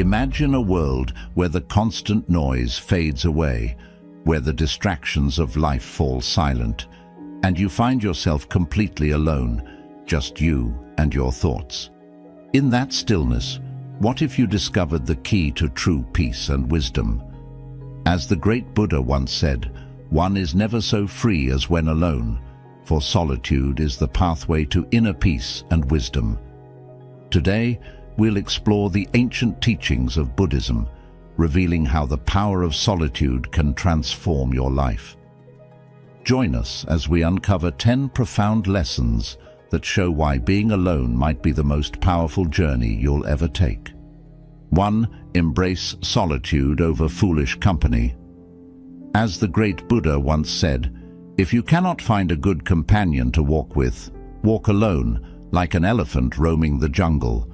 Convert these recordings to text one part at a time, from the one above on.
Imagine a world where the constant noise fades away, where the distractions of life fall silent, and you find yourself completely alone, just you and your thoughts. In that stillness, what if you discovered the key to true peace and wisdom? As the great Buddha once said, one is never so free as when alone, for solitude is the pathway to inner peace and wisdom. Today, we'll explore the ancient teachings of Buddhism, revealing how the power of solitude can transform your life. Join us as we uncover 10 profound lessons that show why being alone might be the most powerful journey you'll ever take. 1. Embrace solitude over foolish company. As the great Buddha once said, if you cannot find a good companion to walk with, walk alone, like an elephant roaming the jungle.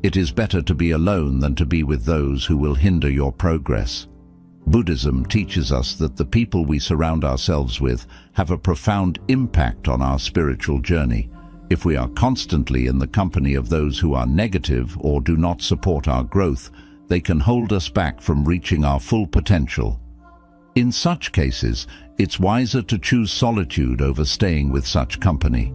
It is better to be alone than to be with those who will hinder your progress. Buddhism teaches us that the people we surround ourselves with have a profound impact on our spiritual journey. If we are constantly in the company of those who are negative or do not support our growth, they can hold us back from reaching our full potential. In such cases, it's wiser to choose solitude over staying with such company.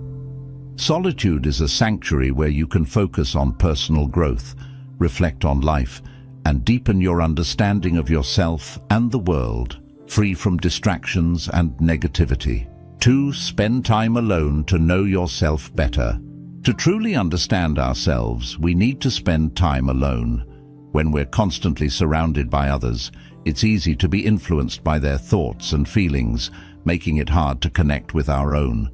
Solitude is a sanctuary where you can focus on personal growth, reflect on life, and deepen your understanding of yourself and the world, free from distractions and negativity. 2. Spend time alone to know yourself better. To truly understand ourselves, we need to spend time alone. When we're constantly surrounded by others, it's easy to be influenced by their thoughts and feelings, making it hard to connect with our own.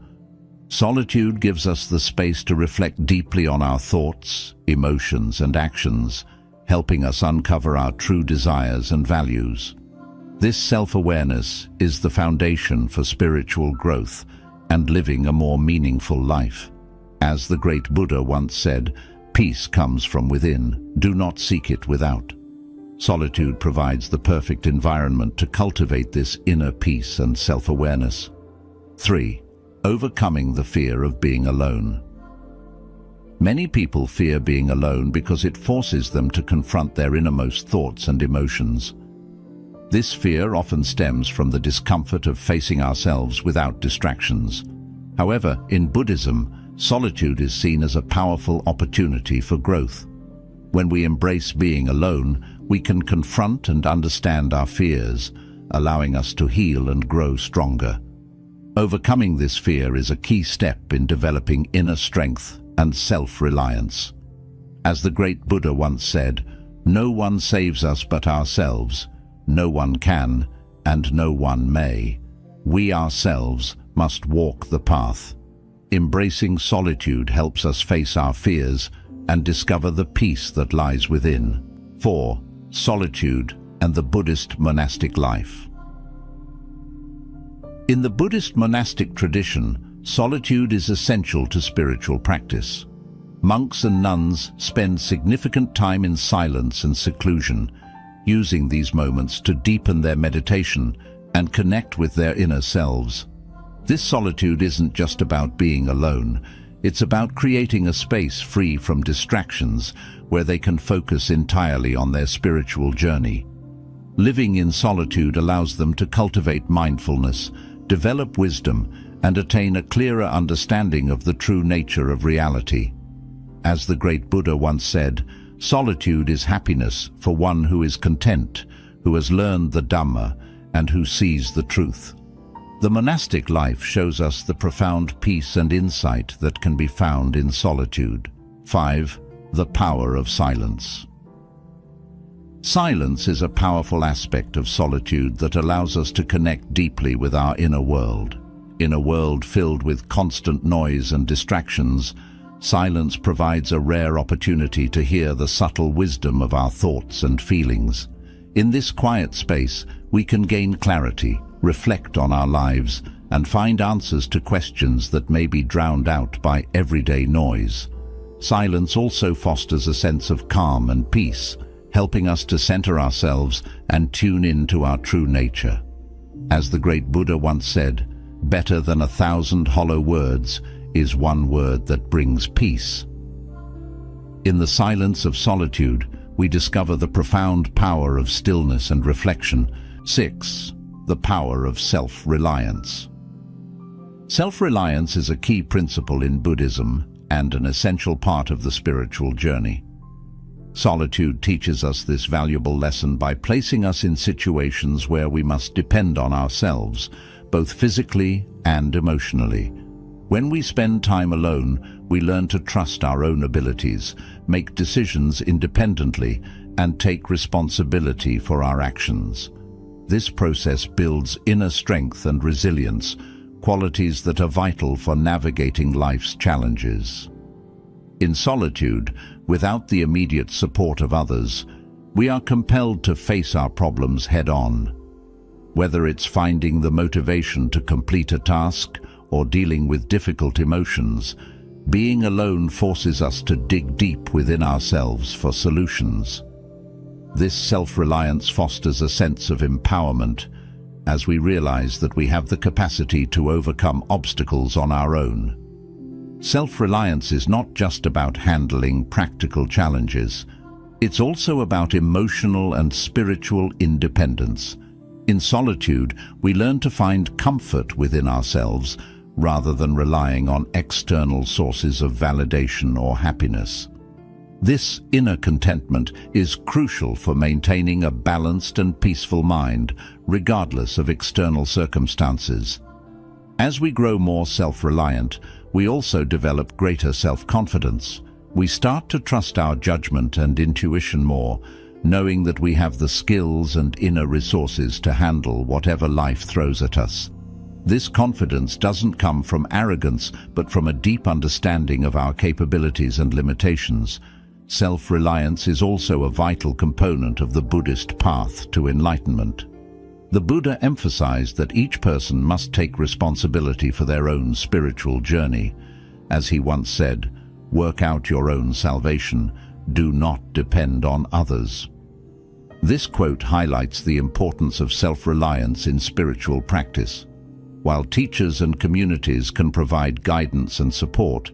Solitude gives us the space to reflect deeply on our thoughts, emotions, and actions, helping us uncover our true desires and values. This self-awareness is the foundation for spiritual growth and living a more meaningful life. As the great Buddha once said, peace comes from within, do not seek it without. Solitude provides the perfect environment to cultivate this inner peace and self-awareness. 3. Overcoming the fear of being alone. Many people fear being alone because it forces them to confront their innermost thoughts and emotions. This fear often stems from the discomfort of facing ourselves without distractions. However, in Buddhism, solitude is seen as a powerful opportunity for growth. When we embrace being alone, we can confront and understand our fears, allowing us to heal and grow stronger. Overcoming this fear is a key step in developing inner strength and self-reliance. As the great Buddha once said, no one saves us but ourselves. No one can, and no one may. We ourselves must walk the path. Embracing solitude helps us face our fears and discover the peace that lies within. 4. Solitude and the Buddhist monastic life. In the Buddhist monastic tradition, solitude is essential to spiritual practice. Monks and nuns spend significant time in silence and seclusion, using these moments to deepen their meditation and connect with their inner selves. This solitude isn't just about being alone, it's about creating a space free from distractions where they can focus entirely on their spiritual journey. Living in solitude allows them to cultivate mindfulness, develop wisdom, and attain a clearer understanding of the true nature of reality. As the great Buddha once said, solitude is happiness for one who is content, who has learned the Dhamma, and who sees the truth. The monastic life shows us the profound peace and insight that can be found in solitude. 5. The power of silence. Silence is a powerful aspect of solitude that allows us to connect deeply with our inner world. In a world filled with constant noise and distractions, silence provides a rare opportunity to hear the subtle wisdom of our thoughts and feelings. In this quiet space, we can gain clarity, reflect on our lives, and find answers to questions that may be drowned out by everyday noise. Silence also fosters a sense of calm and peace, helping us to center ourselves and tune in to our true nature. As the great Buddha once said, better than 1,000 hollow words is one word that brings peace. In the silence of solitude, we discover the profound power of stillness and reflection. 6. The power of self-reliance. Self-reliance is a key principle in Buddhism and an essential part of the spiritual journey. Solitude teaches us this valuable lesson by placing us in situations where we must depend on ourselves, both physically and emotionally. When we spend time alone, we learn to trust our own abilities, make decisions independently, and take responsibility for our actions. This process builds inner strength and resilience, qualities that are vital for navigating life's challenges. In solitude, without the immediate support of others, we are compelled to face our problems head-on. Whether it's finding the motivation to complete a task or dealing with difficult emotions, being alone forces us to dig deep within ourselves for solutions. This self-reliance fosters a sense of empowerment, as we realize that we have the capacity to overcome obstacles on our own. Self-reliance is not just about handling practical challenges. It's also about emotional and spiritual independence. In solitude, we learn to find comfort within ourselves rather than relying on external sources of validation or happiness. This inner contentment is crucial for maintaining a balanced and peaceful mind, regardless of external circumstances. As we grow more self-reliant, we also develop greater self-confidence. We start to trust our judgment and intuition more, knowing that we have the skills and inner resources to handle whatever life throws at us. This confidence doesn't come from arrogance, but from a deep understanding of our capabilities and limitations. Self-reliance is also a vital component of the Buddhist path to enlightenment. The Buddha emphasized that each person must take responsibility for their own spiritual journey. As he once said, "Work out your own salvation, do not depend on others." This quote highlights the importance of self-reliance in spiritual practice. While teachers and communities can provide guidance and support,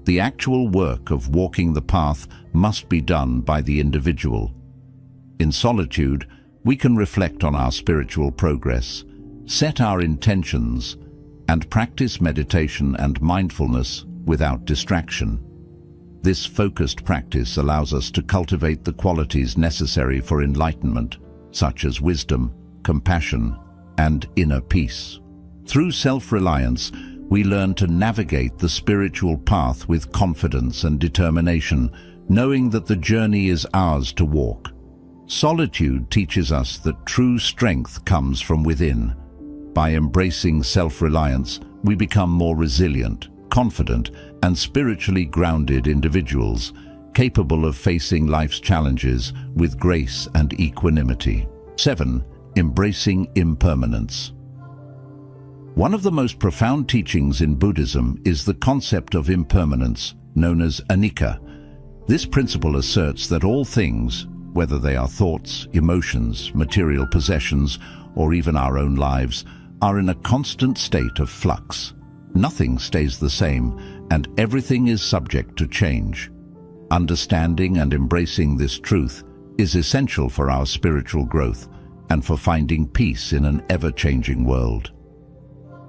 the actual work of walking the path must be done by the individual. In solitude, we can reflect on our spiritual progress, set our intentions, and practice meditation and mindfulness without distraction. This focused practice allows us to cultivate the qualities necessary for enlightenment, such as wisdom, compassion, and inner peace. Through self-reliance, we learn to navigate the spiritual path with confidence and determination, knowing that the journey is ours to walk. Solitude teaches us that true strength comes from within. By embracing self-reliance, we become more resilient, confident, and spiritually grounded individuals, capable of facing life's challenges with grace and equanimity. 7. Embracing impermanence. One of the most profound teachings in Buddhism is the concept of impermanence, known as anicca. This principle asserts that all things, whether they are thoughts, emotions, material possessions, or even our own lives, are in a constant state of flux. Nothing stays the same, and everything is subject to change. Understanding and embracing this truth is essential for our spiritual growth and for finding peace in an ever-changing world.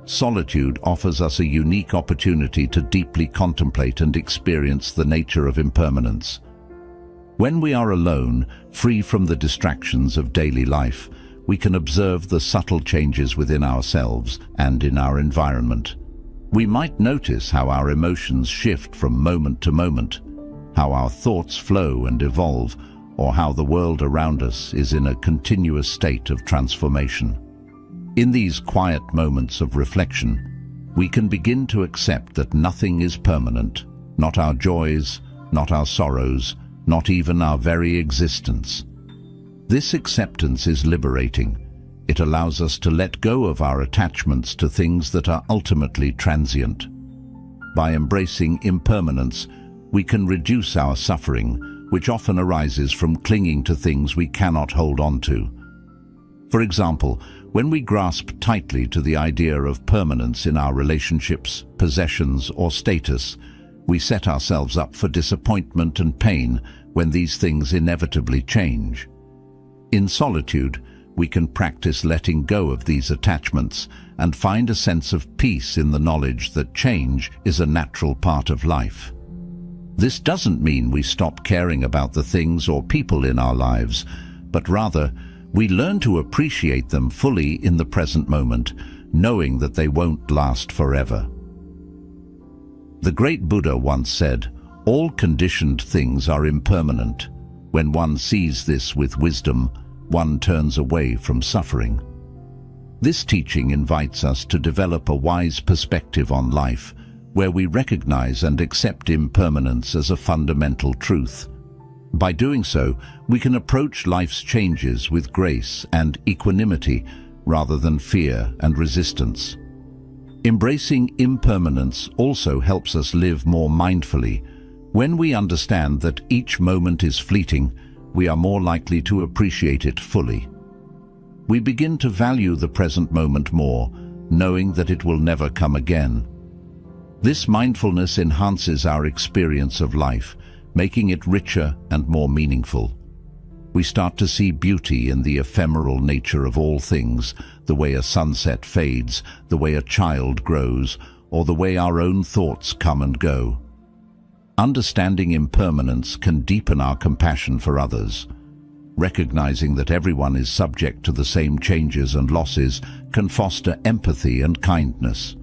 Solitude offers us a unique opportunity to deeply contemplate and experience the nature of impermanence. When we are alone, free from the distractions of daily life, we can observe the subtle changes within ourselves and in our environment. We might notice how our emotions shift from moment to moment, how our thoughts flow and evolve, or how the world around us is in a continuous state of transformation. In these quiet moments of reflection, we can begin to accept that nothing is permanent, not our joys, not our sorrows, not even our very existence. This acceptance is liberating. It allows us to let go of our attachments to things that are ultimately transient. By embracing impermanence, we can reduce our suffering, which often arises from clinging to things we cannot hold on to. For example, when we grasp tightly to the idea of permanence in our relationships, possessions, or status, we set ourselves up for disappointment and pain when these things inevitably change. In solitude, we can practice letting go of these attachments and find a sense of peace in the knowledge that change is a natural part of life. This doesn't mean we stop caring about the things or people in our lives, but rather, we learn to appreciate them fully in the present moment, knowing that they won't last forever. The great Buddha once said, "All conditioned things are impermanent. When one sees this with wisdom, one turns away from suffering." This teaching invites us to develop a wise perspective on life, where we recognize and accept impermanence as a fundamental truth. By doing so, we can approach life's changes with grace and equanimity rather than fear and resistance. Embracing impermanence also helps us live more mindfully. When we understand that each moment is fleeting, we are more likely to appreciate it fully. We begin to value the present moment more, knowing that it will never come again. This mindfulness enhances our experience of life, making it richer and more meaningful. We start to see beauty in the ephemeral nature of all things, the way a sunset fades, the way a child grows, or the way our own thoughts come and go. Understanding impermanence can deepen our compassion for others. Recognizing that everyone is subject to the same changes and losses can foster empathy and kindness.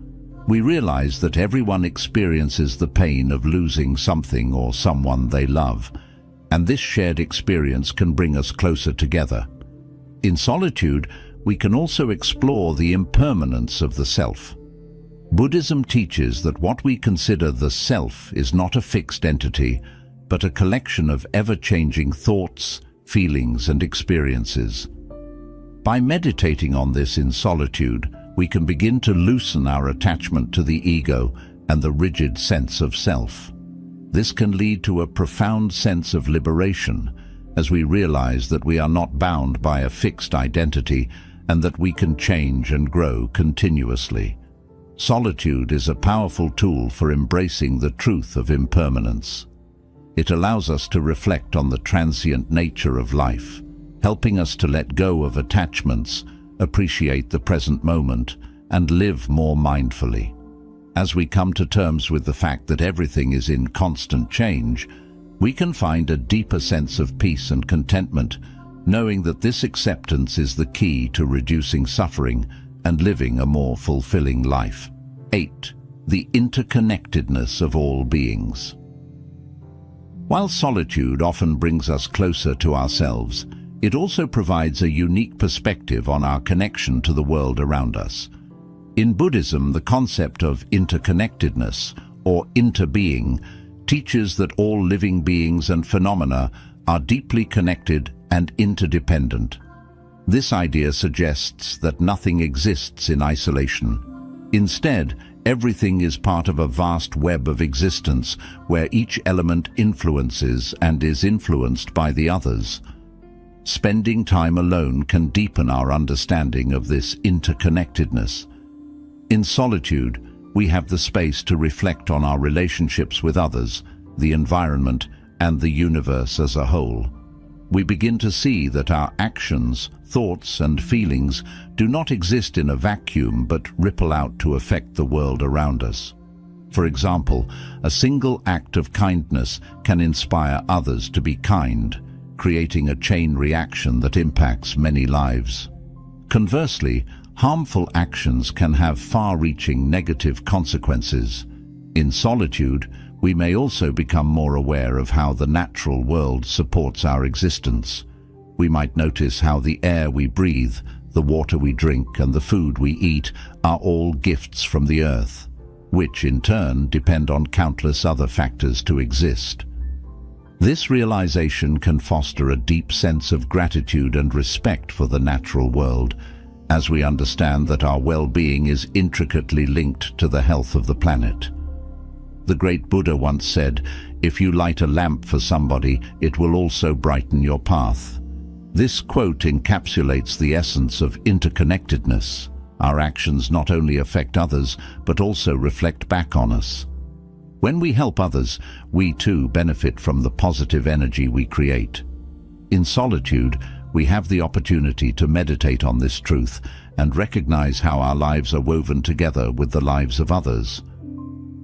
We realize that everyone experiences the pain of losing something or someone they love, and this shared experience can bring us closer together. In solitude, we can also explore the impermanence of the self. Buddhism teaches that what we consider the self is not a fixed entity, but a collection of ever-changing thoughts, feelings, and experiences. By meditating on this in solitude, we can begin to loosen our attachment to the ego and the rigid sense of self. This can lead to a profound sense of liberation, as we realize that we are not bound by a fixed identity and that we can change and grow continuously. Solitude is a powerful tool for embracing the truth of impermanence. It allows us to reflect on the transient nature of life, helping us to let go of attachments, appreciate the present moment, and live more mindfully. As we come to terms with the fact that everything is in constant change, we can find a deeper sense of peace and contentment, knowing that this acceptance is the key to reducing suffering and living a more fulfilling life. 8. The interconnectedness of all beings. While solitude often brings us closer to ourselves, it also provides a unique perspective on our connection to the world around us. In Buddhism, the concept of interconnectedness, or interbeing, teaches that all living beings and phenomena are deeply connected and interdependent. This idea suggests that nothing exists in isolation. Instead, everything is part of a vast web of existence where each element influences and is influenced by the others. Spending time alone can deepen our understanding of this interconnectedness. In solitude, we have the space to reflect on our relationships with others, the environment, and the universe as a whole. We begin to see that our actions, thoughts, and feelings do not exist in a vacuum but ripple out to affect the world around us. For example, a single act of kindness can inspire others to be kind, creating a chain reaction that impacts many lives. Conversely, harmful actions can have far-reaching negative consequences. In solitude, we may also become more aware of how the natural world supports our existence. We might notice how the air we breathe, the water we drink, and the food we eat are all gifts from the earth, which in turn depend on countless other factors to exist. This realization can foster a deep sense of gratitude and respect for the natural world, as we understand that our well-being is intricately linked to the health of the planet. The great Buddha once said, "If you light a lamp for somebody, it will also brighten your path." This quote encapsulates the essence of interconnectedness. Our actions not only affect others, but also reflect back on us. When we help others, we too benefit from the positive energy we create. In solitude, we have the opportunity to meditate on this truth and recognize how our lives are woven together with the lives of others.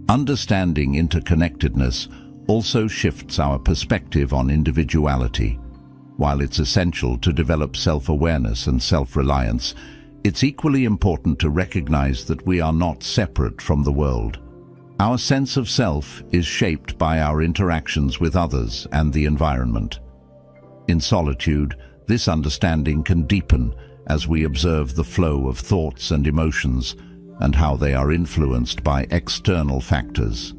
Understanding interconnectedness also shifts our perspective on individuality. While it's essential to develop self-awareness and self-reliance, it's equally important to recognize that we are not separate from the world. Our sense of self is shaped by our interactions with others and the environment. In solitude, this understanding can deepen as we observe the flow of thoughts and emotions and how they are influenced by external factors.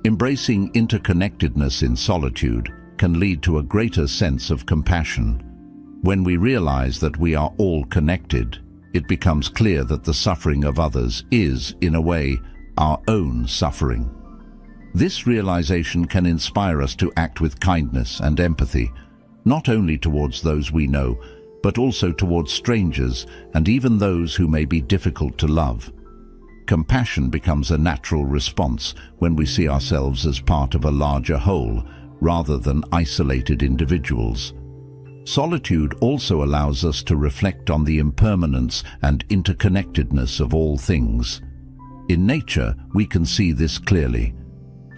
Embracing interconnectedness in solitude can lead to a greater sense of compassion. When we realize that we are all connected, it becomes clear that the suffering of others is, in a way, our own suffering. This realization can inspire us to act with kindness and empathy, not only towards those we know, but also towards strangers and even those who may be difficult to love. Compassion becomes a natural response when we see ourselves as part of a larger whole, rather than isolated individuals. Solitude also allows us to reflect on the impermanence and interconnectedness of all things. In nature, we can see this clearly.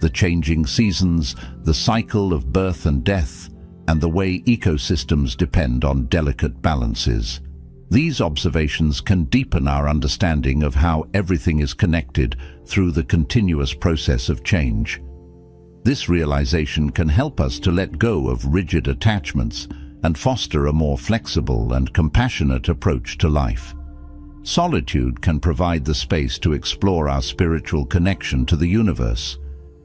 The changing seasons, the cycle of birth and death, and the way ecosystems depend on delicate balances. These observations can deepen our understanding of how everything is connected through the continuous process of change. This realization can help us to let go of rigid attachments and foster a more flexible and compassionate approach to life. Solitude can provide the space to explore our spiritual connection to the universe.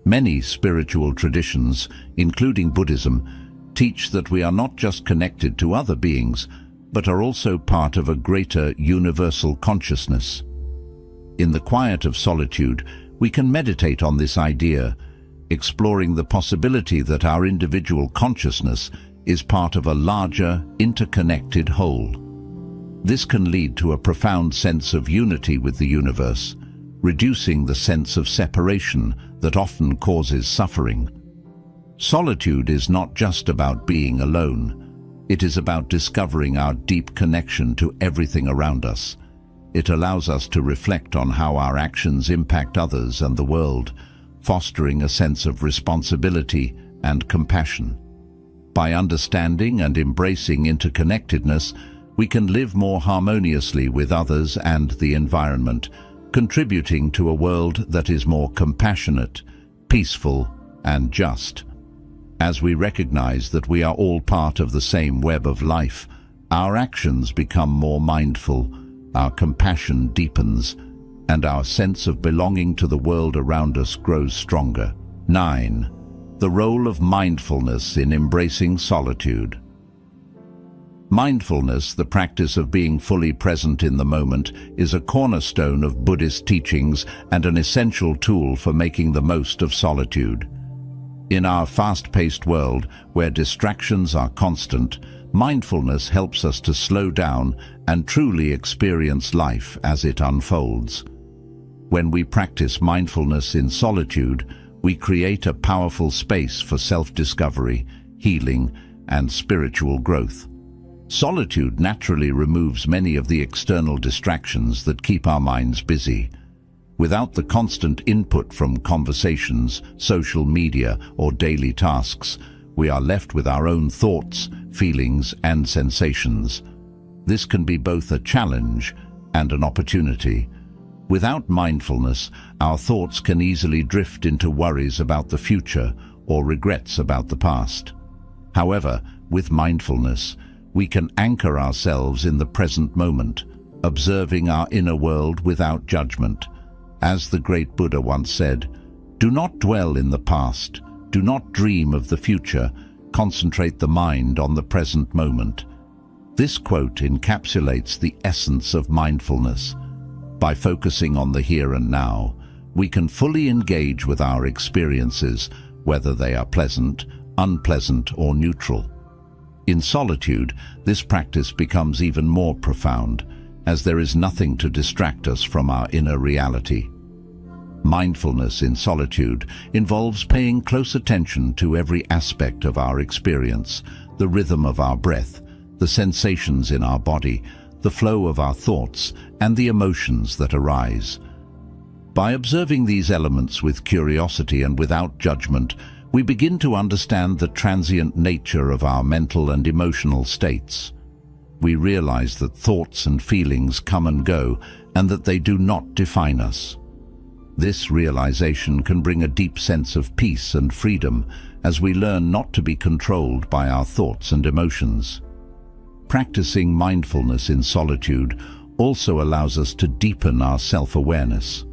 Many spiritual traditions, including Buddhism, teach that we are not just connected to other beings, but are also part of a greater universal consciousness. In the quiet of solitude, we can meditate on this idea, exploring the possibility that our individual consciousness is part of a larger, interconnected whole. This can lead to a profound sense of unity with the universe, reducing the sense of separation that often causes suffering. Solitude is not just about being alone. It is about discovering our deep connection to everything around us. It allows us to reflect on how our actions impact others and the world, fostering a sense of responsibility and compassion. By understanding and embracing interconnectedness, we can live more harmoniously with others and the environment, contributing to a world that is more compassionate, peaceful, and just. As we recognize that we are all part of the same web of life, our actions become more mindful, our compassion deepens, and our sense of belonging to the world around us grows stronger. 9. The role of mindfulness in embracing solitude. Mindfulness, the practice of being fully present in the moment, is a cornerstone of Buddhist teachings and an essential tool for making the most of solitude. In our fast-paced world, where distractions are constant, mindfulness helps us to slow down and truly experience life as it unfolds. When we practice mindfulness in solitude, we create a powerful space for self-discovery, healing, and spiritual growth. Solitude naturally removes many of the external distractions that keep our minds busy. Without the constant input from conversations, social media, or daily tasks, we are left with our own thoughts, feelings, and sensations. This can be both a challenge and an opportunity. Without mindfulness, our thoughts can easily drift into worries about the future or regrets about the past. However, with mindfulness, we can anchor ourselves in the present moment, observing our inner world without judgment. As the great Buddha once said, "Do not dwell in the past, do not dream of the future, concentrate the mind on the present moment." This quote encapsulates the essence of mindfulness. By focusing on the here and now, we can fully engage with our experiences, whether they are pleasant, unpleasant, or neutral. In solitude, this practice becomes even more profound, as there is nothing to distract us from our inner reality. Mindfulness in solitude involves paying close attention to every aspect of our experience, the rhythm of our breath, the sensations in our body, the flow of our thoughts, and the emotions that arise. By observing these elements with curiosity and without judgment, we begin to understand the transient nature of our mental and emotional states. We realize that thoughts and feelings come and go, and that they do not define us. This realization can bring a deep sense of peace and freedom as we learn not to be controlled by our thoughts and emotions. Practicing mindfulness in solitude also allows us to deepen our self-awareness.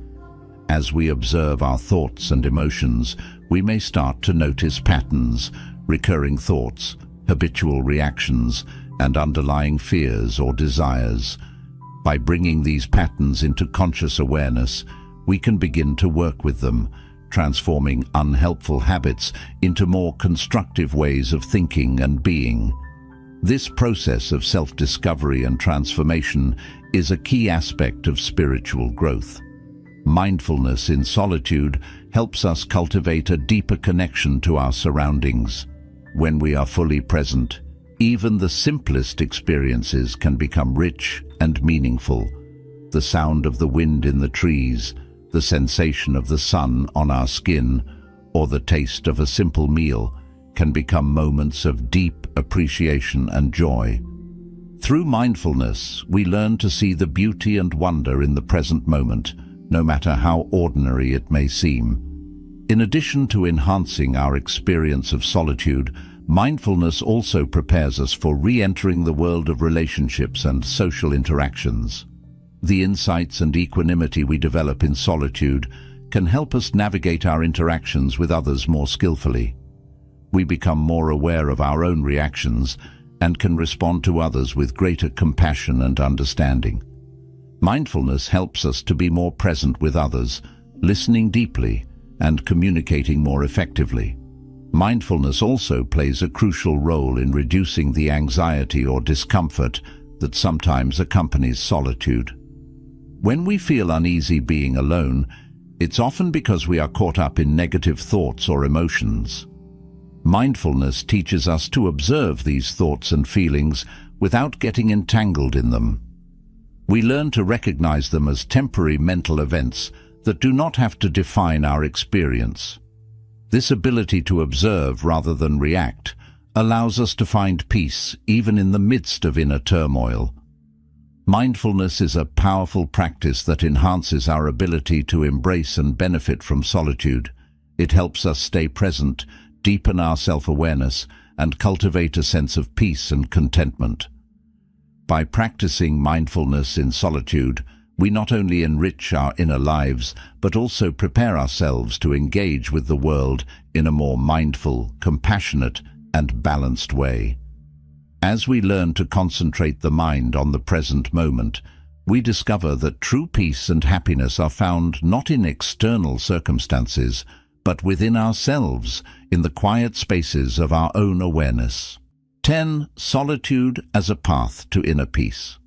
As we observe our thoughts and emotions, we may start to notice patterns, recurring thoughts, habitual reactions, and underlying fears or desires. By bringing these patterns into conscious awareness, we can begin to work with them, transforming unhelpful habits into more constructive ways of thinking and being. This process of self-discovery and transformation is a key aspect of spiritual growth. Mindfulness in solitude helps us cultivate a deeper connection to our surroundings. When we are fully present, even the simplest experiences can become rich and meaningful. The sound of the wind in the trees, the sensation of the sun on our skin, or the taste of a simple meal can become moments of deep appreciation and joy. Through mindfulness, we learn to see the beauty and wonder in the present moment, no matter how ordinary it may seem. In addition to enhancing our experience of solitude, mindfulness also prepares us for re-entering the world of relationships and social interactions. The insights and equanimity we develop in solitude can help us navigate our interactions with others more skillfully. We become more aware of our own reactions and can respond to others with greater compassion and understanding. Mindfulness helps us to be more present with others, listening deeply and communicating more effectively. Mindfulness also plays a crucial role in reducing the anxiety or discomfort that sometimes accompanies solitude. When we feel uneasy being alone, it's often because we are caught up in negative thoughts or emotions. Mindfulness teaches us to observe these thoughts and feelings without getting entangled in them. We learn to recognize them as temporary mental events that do not have to define our experience. This ability to observe rather than react allows us to find peace even in the midst of inner turmoil. Mindfulness is a powerful practice that enhances our ability to embrace and benefit from solitude. It helps us stay present, deepen our self-awareness, and cultivate a sense of peace and contentment. By practicing mindfulness in solitude, we not only enrich our inner lives, but also prepare ourselves to engage with the world in a more mindful, compassionate, and balanced way. As we learn to concentrate the mind on the present moment, we discover that true peace and happiness are found not in external circumstances, but within ourselves, in the quiet spaces of our own awareness. 10. Solitude as a path to inner peace.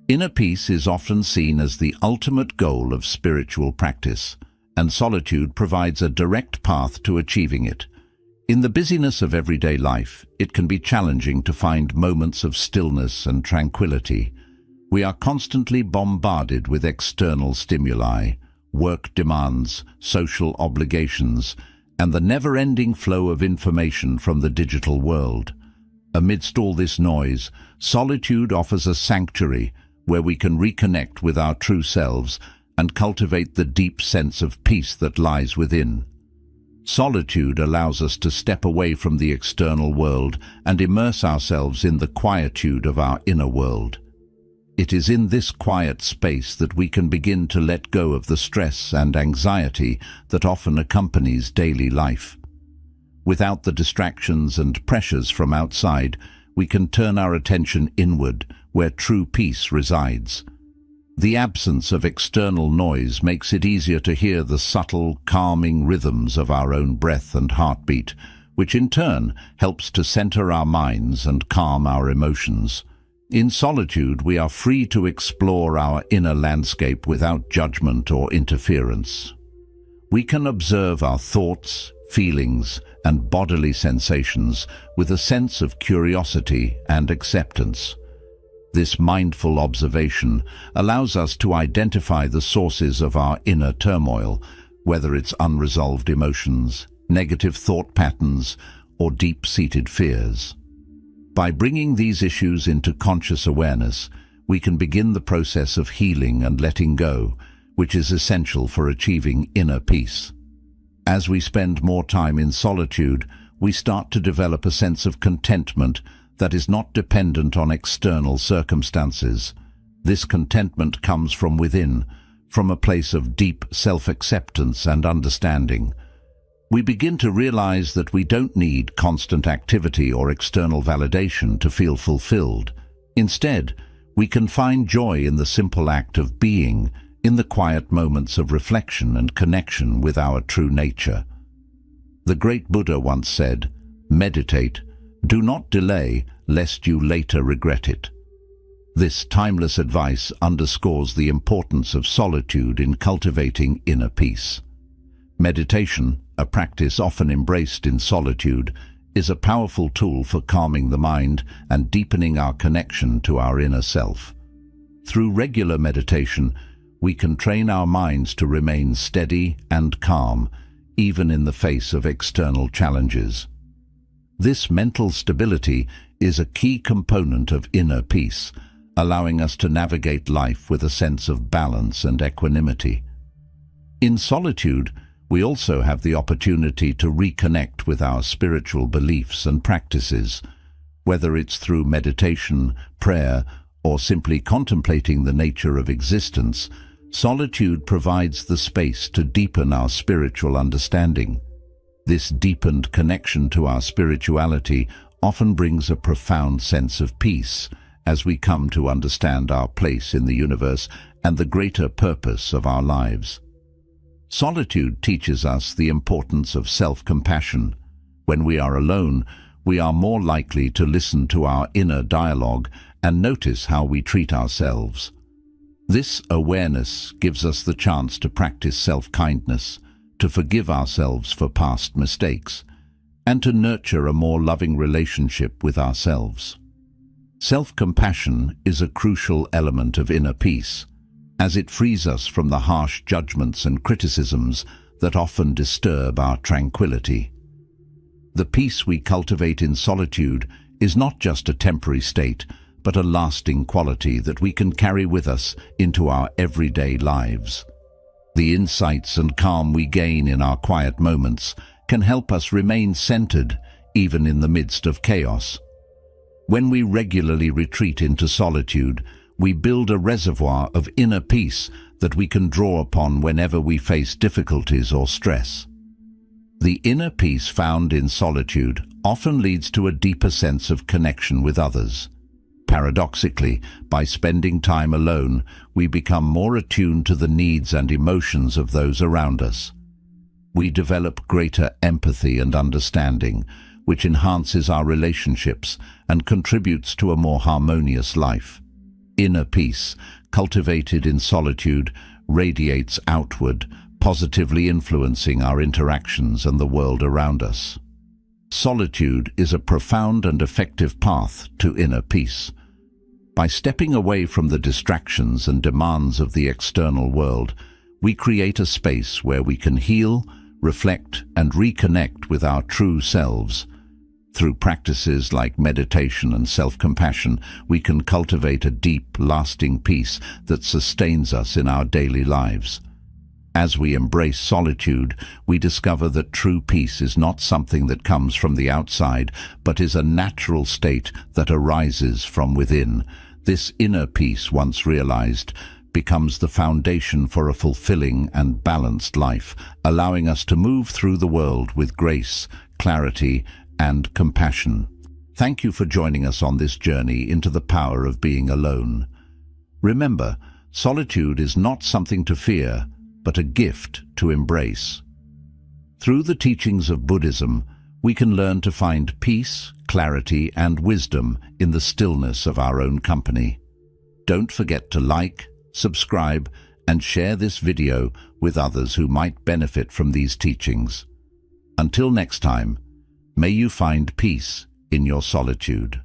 Inner peace is often seen as the ultimate goal of spiritual practice, and solitude provides a direct path to achieving it. In the busyness of everyday life, it can be challenging to find moments of stillness and tranquility. We are constantly bombarded with external stimuli, work demands, social obligations, and the never-ending flow of information from the digital world. Amidst all this noise, solitude offers a sanctuary where we can reconnect with our true selves and cultivate the deep sense of peace that lies within. Solitude allows us to step away from the external world and immerse ourselves in the quietude of our inner world. It is in this quiet space that we can begin to let go of the stress and anxiety that often accompanies daily life. Without the distractions and pressures from outside, we can turn our attention inward, where true peace resides. The absence of external noise makes it easier to hear the subtle, calming rhythms of our own breath and heartbeat, which in turn helps to center our minds and calm our emotions. In solitude, we are free to explore our inner landscape without judgment or interference. We can observe our thoughts, feelings, and bodily sensations with a sense of curiosity and acceptance. This mindful observation allows us to identify the sources of our inner turmoil, whether it's unresolved emotions, negative thought patterns, or deep-seated fears. By bringing these issues into conscious awareness, we can begin the process of healing and letting go, which is essential for achieving inner peace. As we spend more time in solitude, we start to develop a sense of contentment that is not dependent on external circumstances. This contentment comes from within, from a place of deep self-acceptance and understanding. We begin to realize that we don't need constant activity or external validation to feel fulfilled. Instead, we can find joy in the simple act of being, in the quiet moments of reflection and connection with our true nature. The great Buddha once said, "Meditate, do not delay, lest you later regret it." This timeless advice underscores the importance of solitude in cultivating inner peace. Meditation, a practice often embraced in solitude, is a powerful tool for calming the mind and deepening our connection to our inner self. Through regular meditation, we can train our minds to remain steady and calm, even in the face of external challenges. This mental stability is a key component of inner peace, allowing us to navigate life with a sense of balance and equanimity. In solitude, we also have the opportunity to reconnect with our spiritual beliefs and practices. Whether it's through meditation, prayer, or simply contemplating the nature of existence, solitude provides the space to deepen our spiritual understanding. This deepened connection to our spirituality often brings a profound sense of peace as we come to understand our place in the universe and the greater purpose of our lives. Solitude teaches us the importance of self-compassion. When we are alone, we are more likely to listen to our inner dialogue and notice how we treat ourselves. This awareness gives us the chance to practice self-kindness, to forgive ourselves for past mistakes, and to nurture a more loving relationship with ourselves. Self-compassion is a crucial element of inner peace, as it frees us from the harsh judgments and criticisms that often disturb our tranquility. The peace we cultivate in solitude is not just a temporary state, but a lasting quality that we can carry with us into our everyday lives. The insights and calm we gain in our quiet moments can help us remain centered even in the midst of chaos. When we regularly retreat into solitude, we build a reservoir of inner peace that we can draw upon whenever we face difficulties or stress. The inner peace found in solitude often leads to a deeper sense of connection with others. Paradoxically, by spending time alone, we become more attuned to the needs and emotions of those around us. We develop greater empathy and understanding, which enhances our relationships and contributes to a more harmonious life. Inner peace, cultivated in solitude, radiates outward, positively influencing our interactions and the world around us. Solitude is a profound and effective path to inner peace. By stepping away from the distractions and demands of the external world, we create a space where we can heal, reflect, and reconnect with our true selves. Through practices like meditation and self-compassion, we can cultivate a deep, lasting peace that sustains us in our daily lives. As we embrace solitude, we discover that true peace is not something that comes from the outside, but is a natural state that arises from within. This inner peace, once realized, becomes the foundation for a fulfilling and balanced life, allowing us to move through the world with grace, clarity, and compassion. Thank you for joining us on this journey into the power of being alone. Remember, solitude is not something to fear, but a gift to embrace. Through the teachings of Buddhism, we can learn to find peace, clarity and wisdom in the stillness of our own company. Don't forget to like, subscribe, and share this video with others who might benefit from these teachings. Until next time, may you find peace in your solitude.